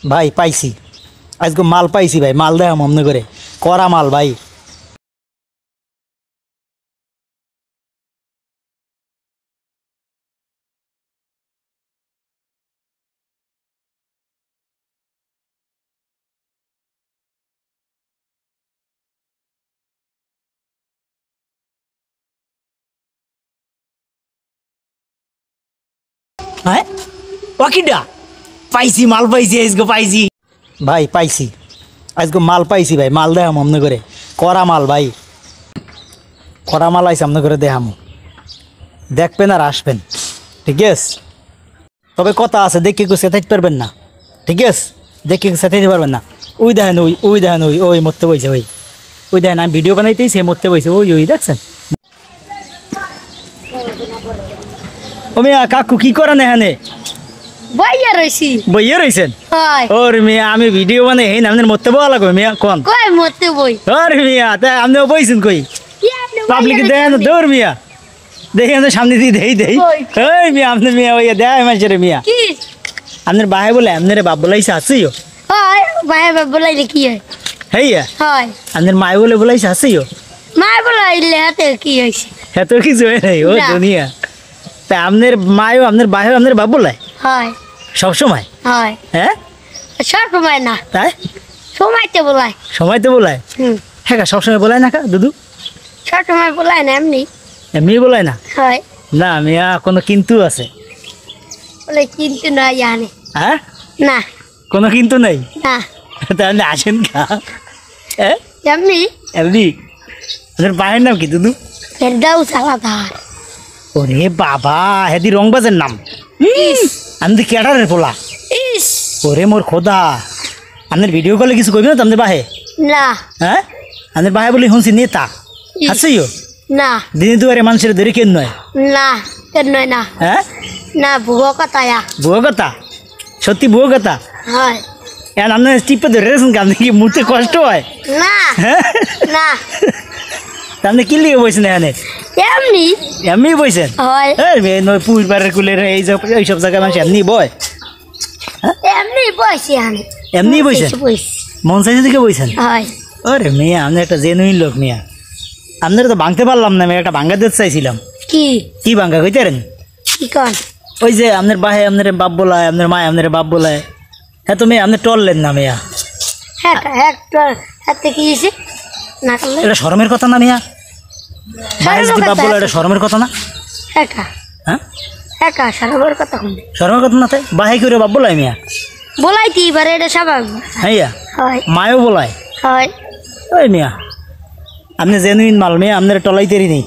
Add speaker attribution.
Speaker 1: ভাই পাইছি আজকে মাল পাইছি ভাই মাল দেয় মনে করে করা মাল ভাই হ্যাঁ ওকিডা পাইছি মাল পাইছি আজকে পাইছি ভাই পাইছি আজকে মাল পাইছি ভাই মাল দেয় মনে করে করা মাল ভাই করা মাল আইসি মনে করে দেখামো দেখবেন আর আসবেন ঠিক আছে তবে কথা আছে দেখে কেউ সেটাইতে পারবেন না ঠিক আছে দেখে সেটাইতে পারবেন না ওই দেখেন ওই দেখেন ওই মরতে বইছে ওই দেখেন আমি ভিডিও বানাইতেই সে মরতে বইছে ওই দেখছেন ও মিয়া কাকু কি করেন এখানে
Speaker 2: বইয়া রইছি
Speaker 1: বইয়ে রইছেন
Speaker 2: হয়
Speaker 1: ওর মিয়া আমি ভিডিও বানাই হেন আপনার মরতে বলা লাগবে মিয়া কোন
Speaker 2: কই মতে বই
Speaker 1: ওর মিয়া তাই আপনিও বইছেন কই পাবলিক দেন দৌড় মিয়া দেখেন তো সামনে দিয়ে দেই ওই মিয়া আপনি মিয়া ওই দেয় মাঝে মিয়া
Speaker 2: কি
Speaker 1: আপনার ভাই বলে আপনার বাপ বলাইছে আসিও
Speaker 2: হয় ভাই বলাইলে কি হয়
Speaker 1: হেইয়া
Speaker 2: হয়
Speaker 1: আপনার মাই বলে বলাইছে আসিও
Speaker 2: মা বলাইলে হাতে কি হইছে
Speaker 1: এত কিছু হয় নাই ও
Speaker 2: না।
Speaker 1: দুনিয়া তা আপনার মায়ও আপনার ভাইও আপনার বাপ বলায়
Speaker 2: হয়
Speaker 1: সব সময়
Speaker 2: হয়
Speaker 1: হ্যাঁ
Speaker 2: সব সময় না
Speaker 1: তাই
Speaker 2: সময়তে বলাই
Speaker 1: সময় তো বলায় হ্যাঁ সবসময় বলায় না কা দুদু
Speaker 2: সব সময় বলাই না এমনি
Speaker 1: এমনি বলায় না
Speaker 2: হয়
Speaker 1: না মিয়া কোনো কিন্তু আছে
Speaker 2: বলে কিন্তু না জানে
Speaker 1: হ্যাঁ
Speaker 2: না
Speaker 1: কোনো কিন্তু নেই
Speaker 2: না
Speaker 1: তাহলে আসেন কা হ্যাঁ
Speaker 2: এমনি
Speaker 1: এমনি আপনার ভাইয়ের নাম কি দুদু
Speaker 2: ফেরদাউ সালাদার
Speaker 1: ওরে বাবা হেদি রংবাজের নাম আমি তো ক্যাটারের পোলা
Speaker 2: ইস
Speaker 1: ওরে মোর খোদা আপনার ভিডিও কলে কিছু কইবে না তো আপনার বাহে
Speaker 2: না
Speaker 1: হ্যাঁ আপনার বাহে বলি শুনছি নেতা আছেইও
Speaker 2: না
Speaker 1: দিনে দুয়ারে মানুষের ধরে কেন নয়
Speaker 2: না কেন না
Speaker 1: হ্যাঁ
Speaker 2: না ভুয়ো কথায়া
Speaker 1: বুয়ো কথা সত্যি বুয়ো কথা
Speaker 2: হয়
Speaker 1: এখন আপনার টিপে ধরে রেখেছেন আপনি কি মুহূর্তে কষ্ট হয়
Speaker 2: না
Speaker 1: হ্যাঁ
Speaker 2: না
Speaker 1: আপনি কি লিখে বইছেন এখানে
Speaker 2: এমনি
Speaker 1: এমনি বইছেন
Speaker 2: হয়
Speaker 1: পুর পাড়ের কুলের এইসব জায়গায় মানুষ এমনি বয়
Speaker 2: এমনি বসি আমি
Speaker 1: এমনি বইছেন
Speaker 2: বসি
Speaker 1: মন চাইছে দিকে বইছেন
Speaker 2: হয়
Speaker 1: ওরে মেয়ে আপনি একটা জেনুইন লোক মিয়া আপনারা তো ভাঙতে পারলাম না আমি একটা ভাঙ্গা দিতে চাইছিলাম কি ভাঙ্গা কইতে পারেন
Speaker 2: কি কন
Speaker 1: ওই যে আপনার বাহে আপনার বাপ বলায় আপনার মায় আপনার বাপ বলায় হ্যাঁ তো মেয়ে আপনি টললেন না মেয়া
Speaker 2: হ্যাঁ হ্যাঁ হাতে কি হয়েছে না করলে
Speaker 1: এটা শরমের কথা না মিয়া মায়ের যদি বাপ বলা এটা শরমের কথা না
Speaker 2: হ্যাঁ
Speaker 1: হ্যাঁ
Speaker 2: হ্যাঁ সারাবার কথা শুনবে
Speaker 1: শরমের কথা না তাই বাহে করে বাপ বলায় মিয়া
Speaker 2: বলাইতে এবারে এটা স্বাভাবিক
Speaker 1: হ্যাঁ
Speaker 2: হয়
Speaker 1: মায়ও বলায়
Speaker 2: হয়
Speaker 1: ওই মিয়া আপনি জেনুইন মাল মেয়ে আপনার টলাইতেরই নেই